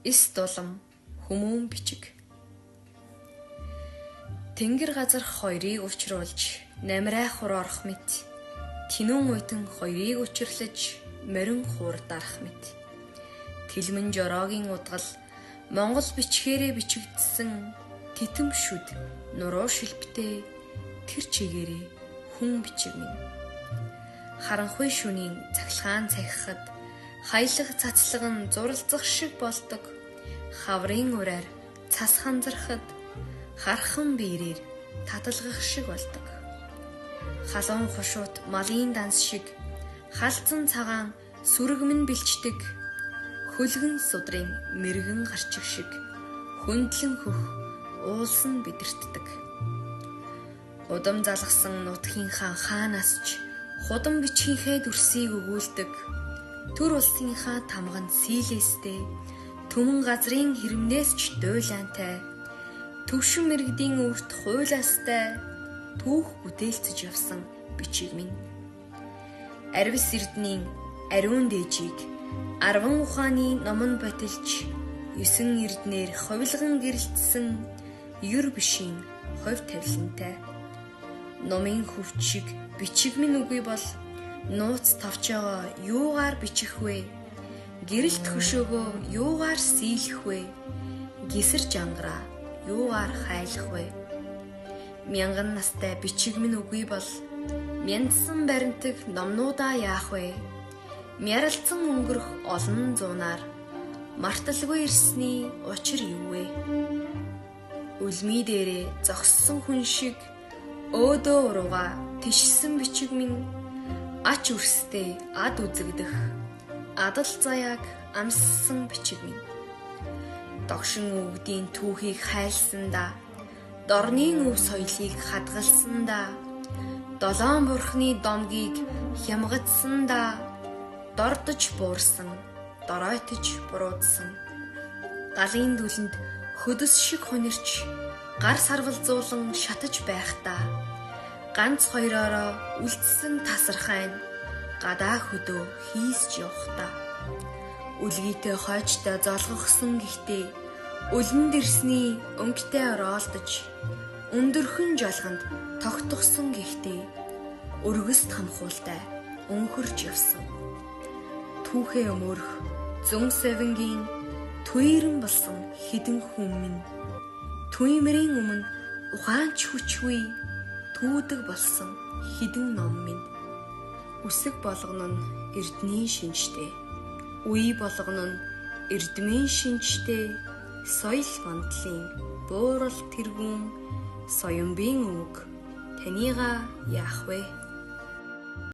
Эс дулам хүмүүн бичиг. Тэнгэр газар хоёрыг учруулж намрай хур орох мэт тинүүн уйтан хоёрыг учирлаж морин хуур дарах мэт тэлмэн жороогийн удгал Монгол бичгээрээ бичигдсэн титэм шүд нуруу шилбтэй тэр чигээрээ хүн бичиг минь харанхуй шөнийн цахилгаан цахихад хаялах цацлаг нь зуралзах шиг болдог хаврын ураар цас ханзархад хархан биерээр таталгах шиг болдог халуун хушуут малын данс шиг халзан цагаан сүргэмэн бэлчдэг хөлгөн судрын мэрэгэн гарчиг шиг хөндлөн хөх уулсан бидэртдэг удам залгсан нутгийнхаа хаанаас ч худам бичгийнхээ дүрсийг өгүүлдэг төр улсынхаа тамганд сийлэстэй түмэн газрын хэрэмнээс ч дуйлаантай төвшин мэрэгдийн өрт хуйлаастай түүх бүтээлцэж явсан бичиг минь Арвис эрдэнийн ариун дээжийг 10 ухааны номон батилж 9 эрдэнээр ховилгон гэрэлтсэн юр бишийн ховь тавилантай номын хөвчиг бичиг минь үгүй бол нууц тавчаага юугаар бичих вэ гэрэлт хөшөөгөө юугаар сийлэх вэ гисэр жангара юугаар хайлах вэ мянган настай бичиг минь үгүй бол мяндсан баримтаг номнуудаа яах вэ мярлцсан өнгөрөх олон зуунаар марталгүй ирсний учир юу вэ үлми дээрээ зогссон хүн шиг өөдөө урууга тишсэн бичиг минь ач үрстэй ад үзэгдэх адал заяаг амссан бичиг минь догшин өвгдийн түүхийг хайлсандаа дорны өв соёлыг хадгалсандаа долоон бурхны домгийг хямгатсандаа дордож буурсан доройтож буруудсан галын дүлэнд хөдөс шиг хунирч гар сарвалзуулан шатаж байхдаа ганц хоёроороо үлдсэн тасархайн гадаа хөдөө хийсч явхдаа үлгийтэй хойчтой золгохсон гэхдээ өлөнд ирсний өнгөтэй ороолдож өндөрхөн жолгонд тогтгосон гэхдээ өргөст хамхуултай өнхөрж явсан түүхээ өмөрх зүн савингийн туйран болсон хідэн хүн минь туймрийн өмнө ухаанч хүчгүй түүдэг болсон хідэн ном минь үсэг болгоно нь эрдэнийн шинжтэй үе болгоно нь эрдмийн шинжтэй соёл мандлын буурал тэргүүн соёмбын үг танига яах вэ